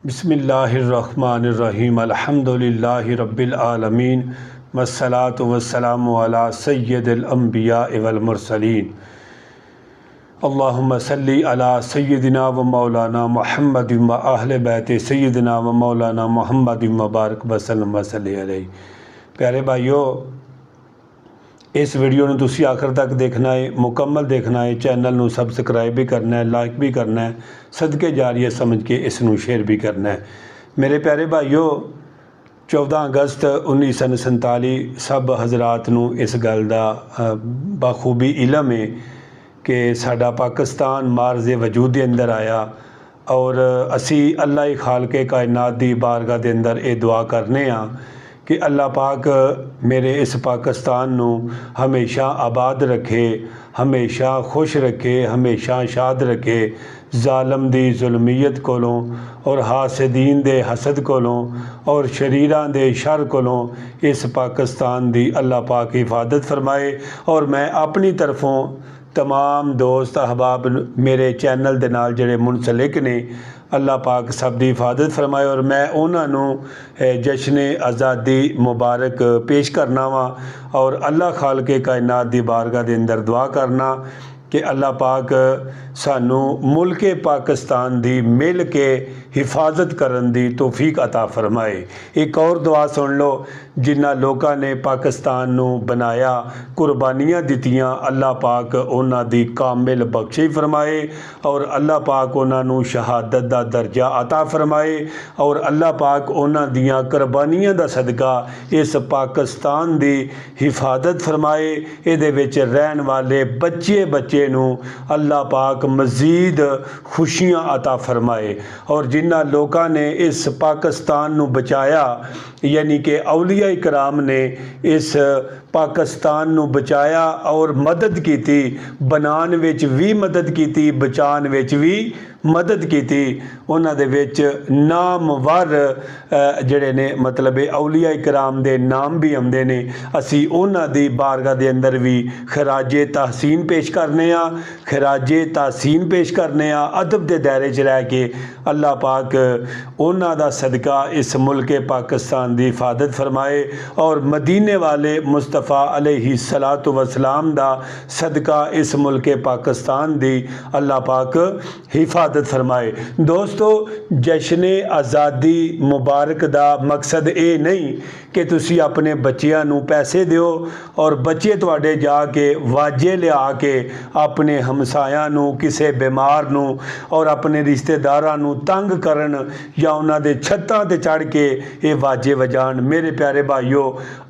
बिस्मिल्लाहिर्रहमानिर्रहीम अल्हम्दुलिल्लाहि रब्बिल आलमीन वस्सलातु वस्सलामु अला सय्यदिल अंबिया वल मुरसलीन अल्लाहुम्मा सल्ली अला सय्यदिना व मौलाना मुहम्मद व अहले बैत सय्यदिना व मौलाना मुहम्मद व बारक वसल्लम वसल्लि अलैहि। प्यारे भाईओ, इस वीडियो में तुसी आखिर तक देखना है, मुकम्मल देखना है। चैनल नू सबसक्राइब भी करना है, लाइक भी करना है, सदके जारिए समझ के इसनू शेयर भी करना है। मेरे प्यारे भाईओ, 14 अगस्त 1947 सब हजरात नू इस गल दा बखूबी इलम है कि साडा पाकिस्तान मार्ज़ वजूद के अंदर आया और असी अल्लाह ही खालके कायनात दी बारगाह दे अंदर ये दुआ करने कि अल्लाह पाक मेरे इस पाकिस्तान नू हमेशा आबाद रखे, हमेशा खुश रखे, हमेशा शाद रखे, जालम दी जुल्मीयत कोलों और हासदीन दे हसद कोलों और शरीरां दे शर कोलों इस पाकिस्तान दी अल्लाह पाक हिफाजत फरमाए। और मैं अपनी तरफों तमाम दोस्त अहबाब मेरे चैनल दे नाल जिहड़े मुनसलिक ने, अल्लाह पाक सब दी हिफाजत फरमाए। और मैं उन्होंने जश्न आज़ादी मुबारक पेश करना वा और अल्लाह खालके कायनात दी बारगाह दे अंदर दुआ करना कि अल्लाह पाक सानू मुल्क पाकिस्तान दी मिल के हिफाजत करन दी तौफीक अता फरमाए। एक और दुआ सुन लो, जिन्ना लोगों ने पाकिस्तान नू बनाया, कुर्बानियाँ दित्तियां, अल्लाह पाक उन्हां दी कामिल बख्शी फरमाए और अल्लाह पाक उन्हां नू शहादत दा दर्जा अता फरमाए और अल्लाह पाक उन्हां दियां कुर्बानियां दा सदका इस पाकिस्तान दी हिफाजत फरमाए। इहदे विच रहन वाले बच्चे नू अल्लाह पाक मजीद खुशियाँ अता फरमाए। और जिन्ना लोगों ने इस पाकिस्तान नू बचाया, यानी कि औलिया इकराम ने इस पाकिस्तान नू बचाया और मदद की, बनाने विच भी मदद की, बचाने विच भी मदद की। उन्हां दे विच नामवर जिहड़े ने मतलब औलिया इकराम दे नाम भी आउंदे ने। असी उन्हां दी बारगाह दे अंदर भी खराजे तहसीन पेश करने खराजे तहसीन पेश करने अदब के दायरे च रह के अल्लाह पाक उन्हां दा सदका इस मुल्क पाकिस्तान दी हिफाजत फरमाए और मदीने वाले मुस्तफ़ा अलैहि सलातो वसलाम दा सदका इस मुल्क पाकिस्तान दी अल्लाह पाक हिफाजत फरमाए। दोस्तों, जश्न आज़ादी मुबारक दा मकसद ये नहीं कि तुसी अपने बच्चियां नू पैसे दिओ और बच्चे तुहाडे जाके वाजे लिया के अपने हमसायां नू, किसी बीमार नू और अपने रिश्तेदारां नू तंग करन या उन्हां दे छत्तां ते चढ़ के ये वाजे वजान। मेरे प्यारे भाईओ,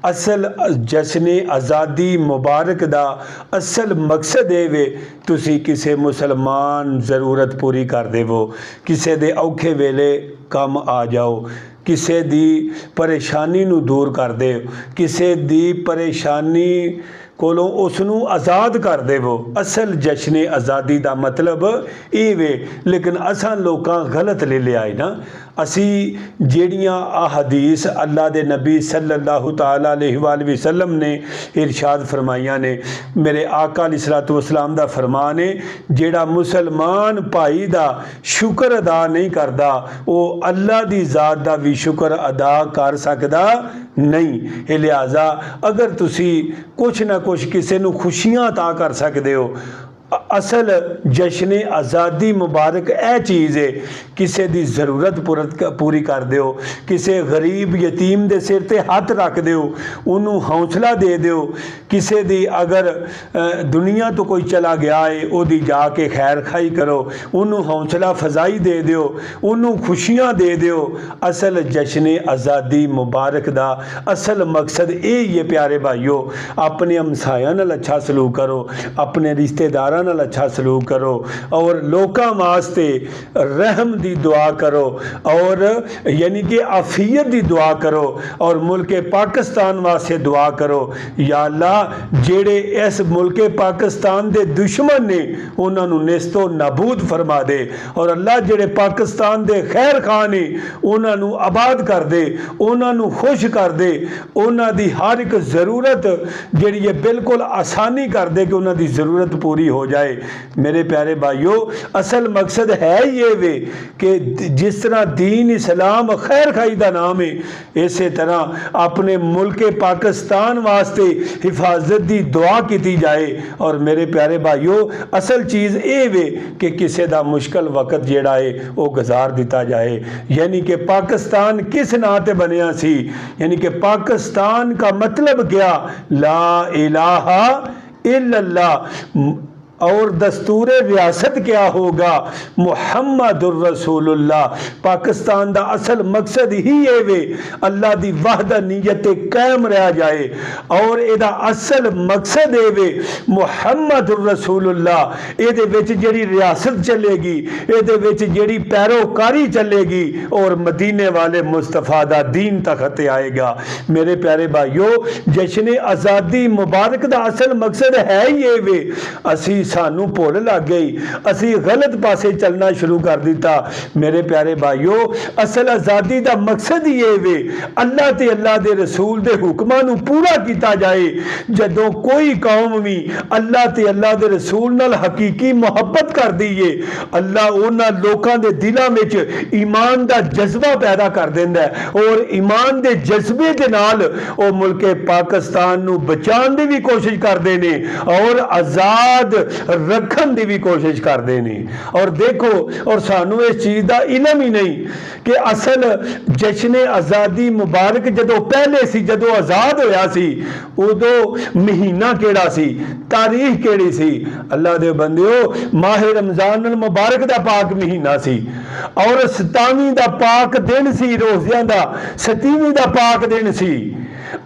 असल जश्न आज़ादी मुबारक दा असल मकसद ये वे तुसी किसी मुसलमान ज़रूरत पूरी कर देवो, किसी दे औखे वेले कम आ जाओ, किसी दी परेशानी नू दूर कर दे, किसी दी परेशानी कोलों उसनू आज़ाद कर देवो। असल जश्न आज़ादी का मतलब ये वे, लेकिन असां लोकां गलत ले लिया है ना। असी जेड़ियां अहदीस अल्लाह दे नबी सल्लल्लाहु तआला अलैहि वसल्लम ने इरशाद फरमाइया ने, मेरे आका अलैहिस्सलातु वस्सलाम दा फरमान है, जेड़ा मुसलमान भाई दा शुक्र अदा नहीं करदा वो अल्लाह दी ज़ात दा भी शुक्र अदा कर सकदा नहीं। लिहाजा अगर तुसी कुछ ना कुछ किसी नू खुशियां अता कर सकते हो, असल जश्न आज़ादी मुबारक ए चीज़ है, किसी की ज़रूरत पूरी कर दो, किसी गरीब यतीम के सिर ते हथ रख दो, उन्होंने हौसला दे दो, किसी दी अगर दुनिया तो कोई चला गया है उहदी जाके खैर खाई करो, उन्होंने हौसला फजाई दे दो, उन्होंने खुशियाँ दे दो। असल जश्न आज़ादी मुबारक दा असल मकसद यही है प्यारे भाईओ, अपने हमसायां नाल अच्छा सलूक करो, अपने रिश्तेदार नाल अच्छा सलूक करो और लोकां वास्ते रहम दी दुआ करो और यानी कि आफियत दी दुआ करो और मुल्क पाकिस्तान वास्ते दुआ करो। या अल्लाह, जेड़े इस मुल्क पाकिस्तान दे दुश्मन ने उन्होंने नेस्तो नाबूद फरमा दे और अल्लाह जेड़े पाकिस्तान दे खैर खां ने उन्होंने आबाद कर दे, उन्होंने खुश कर दे, उन्हों दी हर एक ज़रूरत जिहड़ी है बिल्कुल आसानी कर दे कि उन्हों दी ज़रूरत पूरी हो जाए। जाए। मेरे प्यारे भाइयों, असल मकसद है ये वे कि जिस तरह दीन इस्लाम खैर खाई का नाम है, इस तरह अपने मुल्क पाकिस्तान वास्ते हिफाजत की दुआ की जाए। और मेरे प्यारे भाइयों, असल चीज़ ये वे कि किसी का मुश्किल वक्त जेड़ा है वो गुजार दिता जाए। यानी कि पाकिस्तान किस नां ते बनिया सी, यानी कि पाकिस्तान का मतलब क्या, ला इलाहा इल्लल्लाह, और दस्तूर रियासत क्या होगा, मुहम्मदुर रसूलुल्लाह। पाकिस्तान का असल मकसद ही है वे अल्लाह की वहदानियत कायम रह जाए, और ਇਹਦਾ असल मकसद है वे मुहम्मदुर रसूलुल्लाह। ਇਹਦੇ ਵਿੱਚ ਜਿਹੜੀ रियासत चलेगी, ਇਹਦੇ ਵਿੱਚ ਜਿਹੜੀ पैरोकारी चलेगी, और मदीने वाले मुस्तफ़ा दा दीन तखत आएगा। मेरे प्यारे भाइयों, जश्न आज़ादी मुबारक का असल मकसद है ये वे असी सानू भुल लग गई, असी गलत पासे चलना शुरू कर दिता। मेरे प्यारे भाइयों, असल आज़ादी का मकसद ही वे अल्लाह ते अल्लाह दे रसूल दे हुक्मां नू पूरा किया जाए। जदों कोई कौम भी अल्लाह ते अल्लाह दे रसूल नाल हकीकी मुहब्बत कर दी है, अल्लाह उन्हां लोकां दे दिलां विच ईमान दा जज्बा पैदा कर दिंदा है, और ईमान दे जज्बे दे नाल ओ मुल्क पाकिस्तान नू बचाने की भी कोशिश करते हैं, और आज़ाद रखन की भी कोशिश करते हैं। और देखो, और सानू इस चीज़ का इलम ही नहीं कि असल जश्न आज़ादी मुबारक जदों पहले सी, जदों आज़ाद होया सी, उदों महीना केड़ा सी, तारीख केड़ी सी। अल्लाह दे बंदिओ, माह रमज़ान मुबारक दा पाक महीना सी, और 27 दा पाक दिन सी, रोज़ियां दा 27 दा पाक दिन सी।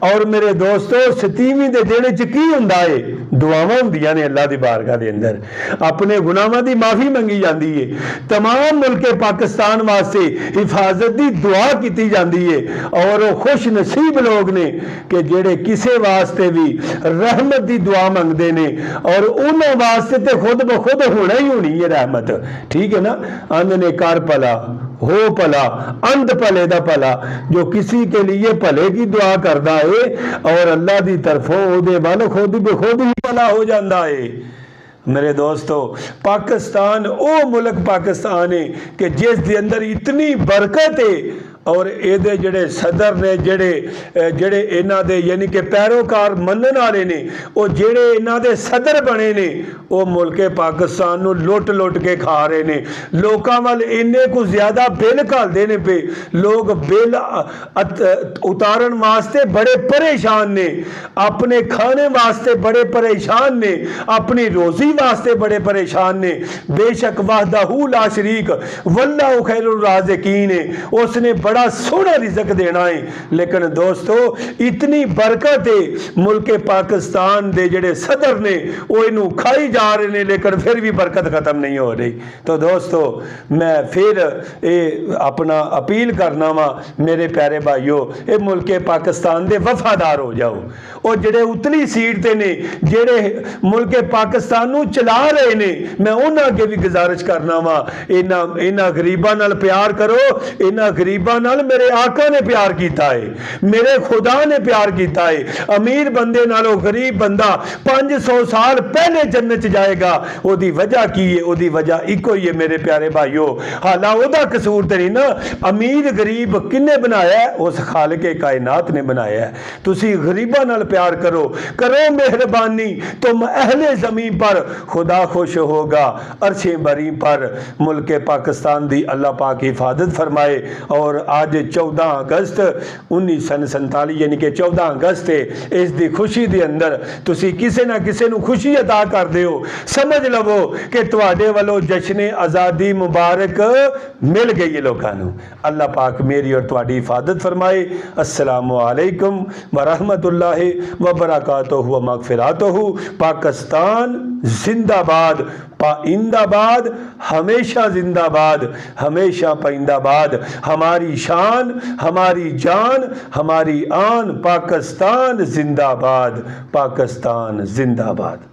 और मेरे दोस्तों, 27 के दिन च की हुंदा है, दुआवां हुंदियां ने अल्लाह दी बारगाह दे अंदर, अपने गुनाहां दी माफ़ी मंगी जाती है, तमाम मुल्क पाकिस्तान वास्ते हिफाजत की दुआ की जाती है। और वो खुश नसीब लोग ने कि जेड़े किसी वास्ते भी रहमत की दुआ मंगते हैं, और उन्होंने वास्ते तो खुद ब खुद होना ही होनी है रहमत। ठीक है ना, आंदे ने कर भला हो भला, अंध भले दा भला, जो किसी के लिए भले की दुआ करता है, और अल्लाह की तरफों उहदे वाल खुद बेखुद ही भला हो जाता है। मेरे दोस्तों, पाकिस्तान वो मुल्क पाकिस्तान है कि जिस दे अंदर इतनी बरकत है, और ये जड़े सदर ने जड़े इन्हां दे यानी कि पैरोकार मनन वाले ने, वो जेड़े इन्हां दे सदर बने ने, वो मुल्क पाकिस्तान नू लुट लुट के खा रहे ने। लोकां वाल इन्ने को ज्यादा बिल घालदे ने पे, लोग बिल उतारन वास्ते बड़े परेशान ने, अपने खाने वास्ते बड़े परेशान ने, अपनी रोजी वास्ते बड़े परेशान ने। बेशक वहदहू ला शरीक वल्लाहु खैरुर राज़िकीन है, उसने बड़ा सोना रिज़्क देना है। लेकिन दोस्तों, इतनी बरकत है, मुल्क पाकिस्तान दे जेड़े सदर ने वो इनू खाई जा रहे ने, लेकिन फिर भी बरकत खत्म नहीं हो रही। तो दोस्तों, मैं फिर ये अपना अपील करना वा, मेरे प्यारे भाइयों, ये मुल्क पाकिस्तान दे वफादार हो जाओ। और जेड़े उतली सीट ते ने, जेड़े मुल्क पाकिस्तान नू चला रहे ने, मैं उन्हां अगे भी गुजारिश करना वा, इन्हां गरीबां नाल प्यार करो। इन्हां गरीबां नाल मेरे आका ने प्यार किया है, मेरे खुदा ने प्यार किया है। अमीर बंदे नालों गरीब बंदा 500 साल पहले जन्नत जाएगा। ओदी वजह की है? ओदी वजह इको ही है मेरे प्यारे भाइयों, हाला ओदा कसूर ते नहीं ना। अमीर गरीब किन्ने बनाया है? उस खालिक कायनात ने बनाया है। तुसी गरीबां नाल प्यार करो, करो मेहरबानी, तुम अहले ज़मीन पर खुदा खुश होगा, अरशे बरी पर। मुल्क पाकिस्तान दी अल्लाह पाक हिफाजत फरमाए। और आज 14 अगस्त 1947 यानी कि 14 अगस्त है, इस दी खुशी दे अंदर तुसी किसी ना किसी नू खुशी अता करदे हो, समझ लवो कि तुहाडे वालों जश्न आज़ादी मुबारक मिल गई है लोगों नू। अल्लाह पाक मेरी और तुहाडी हिफाजत फरमाए। अस्सलामु अलैकुम व रहमतुल्लाहि व बरकातुहू व मगफिरतुहू। पाकिस्तान जिंदाबाद, पाइंदाबाद, हमेशा जिंदाबाद, हमेशा पाइंदाबाद। हमारी शान, हमारी जान, हमारी आन, पाकिस्तान जिंदाबाद, पाकिस्तान जिंदाबाद।